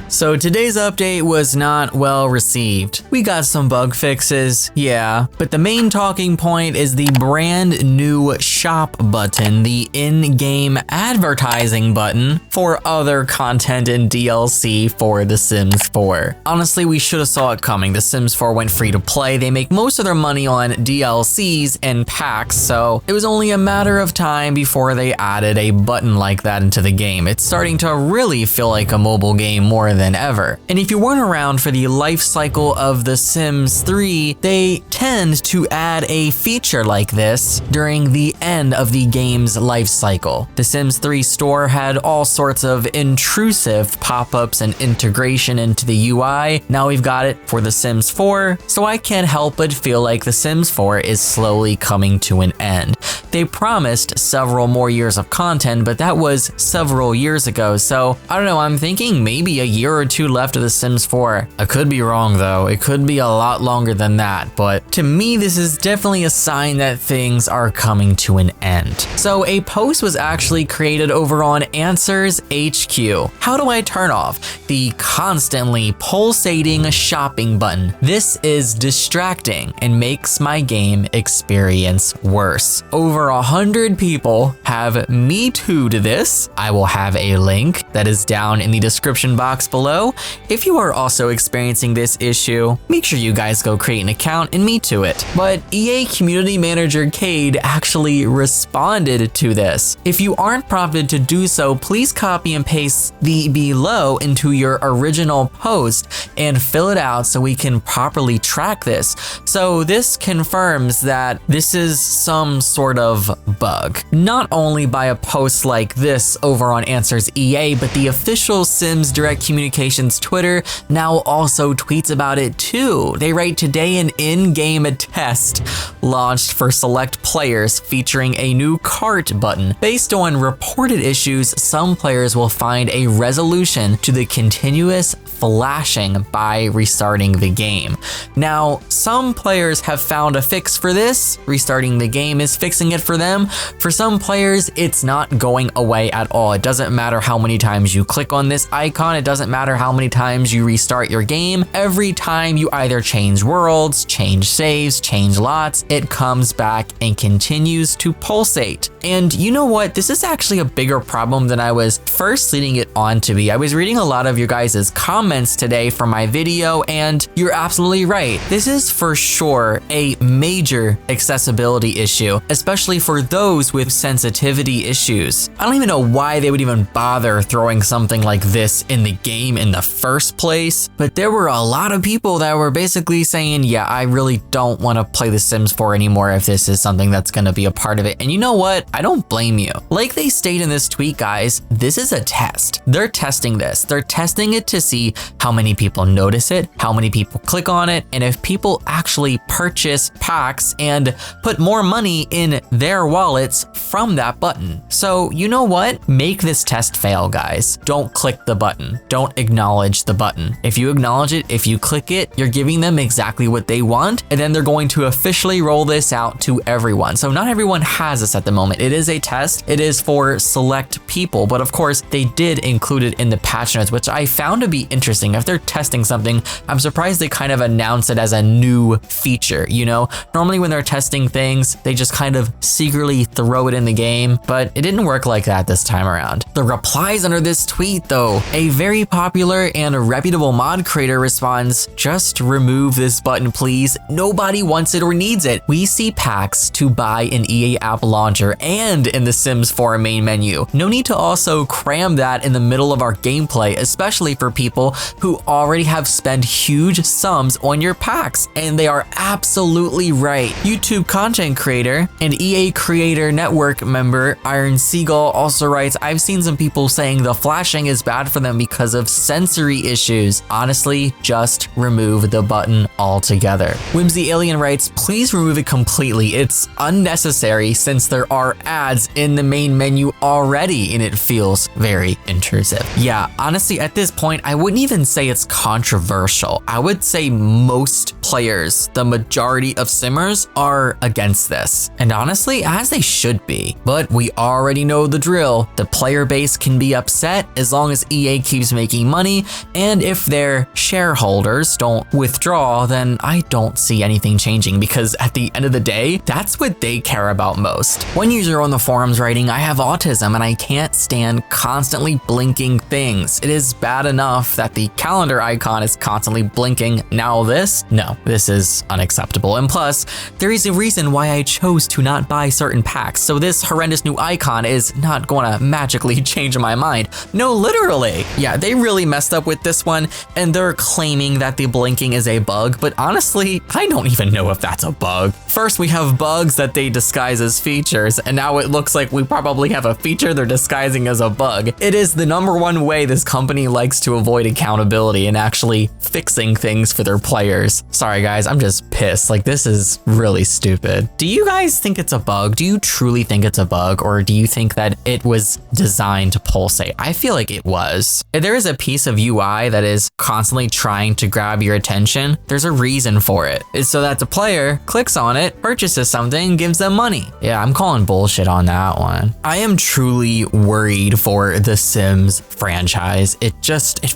So today's update was not well received. We got some bug fixes, yeah, but the main talking point is the brand new shop button, the in-game advertising button for other content and DLC for The Sims 4. Honestly, we should have saw it coming. The Sims 4 went free to play. They make most of their money on DLCs and packs, so it was only a matter of time before they added a button like that into the game. It's starting to really feel like a mobile game more than ever. And if you weren't around for the life cycle of The Sims 3, they tend to add a feature like this during the end of the game's life cycle. The Sims 3 store had all sorts of intrusive pop-ups and integration into the UI. Now we've got it for The Sims 4, so I can't help but feel like The Sims 4 is slowly coming to an end. They promised several more years of content, but that was several years ago, so I don't know, I'm thinking maybe a year or two left of The Sims 4. I could be wrong though, it could be a lot longer than that, but to me this is definitely a sign that things are coming to an end. So a post was actually created over on Answers HQ. How do I turn off the constantly pulsating shopping button? This is distracting and makes my game experience worse. Over 100 people have Me Too'd this. I will have a link that is down in the description box below. If you are also experiencing this issue, make sure you guys go create an account and Me Too it. But EA Community Manager Cade actually responded to this. If you aren't prompted to do so, please copy and paste the below into your original post and fill it out so we can properly track this. So this confirms that this is some sort of bug. Not only by a post like this over on Answers EA, but the official Sims Direct Communications Twitter now also tweets about it too. They write, today an in-game test launched for select players featuring a new cart button. Based on reported issues, some players will find a resolution to the continuous flashing by restarting the game. Now, some players have found a fix for this. Restarting the game is fixing it for them. For some players, it's not going away at all. It doesn't matter how many times you click on this icon. It doesn't matter how many times you restart your game. Every time you either change worlds, change saves, change lots, it comes back and continues to pulsate. And you know what? This is actually a bigger problem than I was first leading it on to be. I was reading a lot of your guys' comments today for my video, and you're absolutely right. This is for sure a major accessibility issue, especially for those with sensitivity issues. I don't even know why they would even bother throwing something like this in the game in the first place, but there were a lot of people that were basically saying, yeah, I really don't want to play The Sims 4 anymore if this is something that's going to be a part of it. And you know what? I don't blame you. Like they state in this tweet, guys, this is a test. They're testing this. They're testing it to see how many people notice it, how many people click on it, and if people actually purchase packs and put more money in their wallets from that button. So you know what? Make this test fail, guys. Don't click the button. Don't acknowledge the button. If you acknowledge it, if you click it, you're giving them exactly what they want, and then they're going to officially roll this out to everyone. So not everyone has this at the moment. It is a test. It is for select people, but of course they did include it in the patch notes, which I found to be interesting. If they're testing something, I'm surprised they kind of announce it as a new feature, you know? Normally when they're testing things, they just kind of secretly throw it in the game, but it didn't work like that this time around. The replies under this tweet though, a very popular and reputable mod creator responds, just remove this button please. Nobody wants it or needs it. We see packs to buy in EA app launcher and in the Sims 4 main menu. No need to also cram that in the middle of our gameplay, especially for people who already have spent huge sums on your packs. And they are absolutely right. YouTube content creator and EA Creator Network member Iron Seagull also writes, I've seen some people saying the flashing is bad for them because of sensory issues. Honestly, just remove the button altogether. Whimsy Alien writes, please remove it completely. It's unnecessary since there are ads in the main menu already and it feels very intrusive. Yeah, honestly, at this point, I wouldn't even say it's controversial. I would say most players, the majority of simmers, are against this. And honestly, as they should be. But we already know the drill. The player base can be upset as long as EA keeps making money, and if their shareholders don't withdraw, then I don't see anything changing, because at the end of the day, that's what they care about most. One user on the forums writing, "I have autism and I can't stand constantly blinking things. It is bad enough that the calendar icon is constantly blinking. Now this? No, this is unacceptable. And plus, there is a reason why I chose to not buy certain packs, so this horrendous new icon is not gonna magically change my mind. No, literally." Yeah, they really messed up with this one, and they're claiming that the blinking is a bug, but honestly, I don't even know if that's a bug. First, we have bugs that they disguise as features, and now it looks like we probably have a feature they're disguising as a bug. It is the #1 way this company likes to avoid accountability and actually fixing things for their players. Sorry guys, I'm just pissed. Like, this is really stupid. Do you guys think it's a bug? Do you truly think it's a bug, or do you think that it was designed to pulsate? I feel like it was. If there is a piece of UI that is constantly trying to grab your attention, there's a reason for it. It's so that the player clicks on it, purchases something, gives them money. Yeah, I'm calling bullshit on that one. I am truly worried for the Sims franchise. It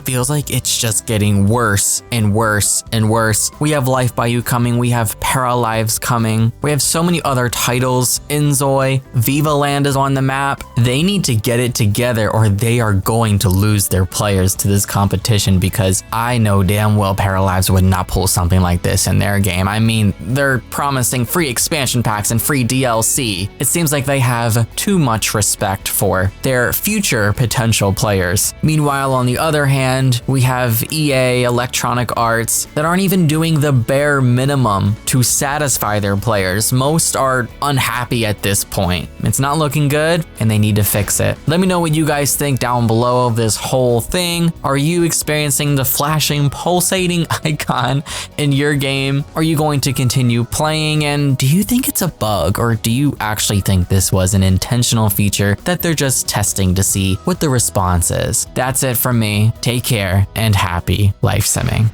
feels like it's just getting worse and worse and worse. We have Life by You coming, we have Paralives coming, we have so many other titles. Inzoi, Viva Land is on the map. They need to get it together or they are going to lose their players to this competition, because I know damn well Paralives would not pull something like this in their game. I mean, they're promising free expansion packs and free DLC. It seems like they have too much respect for their future potential players. Meanwhile, on the other hand, we have EA, Electronic Arts, that aren't even doing the bare minimum to satisfy their players. Most are unhappy at this point. It's not looking good, and they need to fix it. Let me know what you guys think down below of this whole thing. Are you experiencing the flashing, pulsating icon in your game? Are you going to continue playing? And do you think it's a bug, or do you actually think this was an intentional feature that they're just testing to see what the response is? That's it from me. Take care and happy life simming.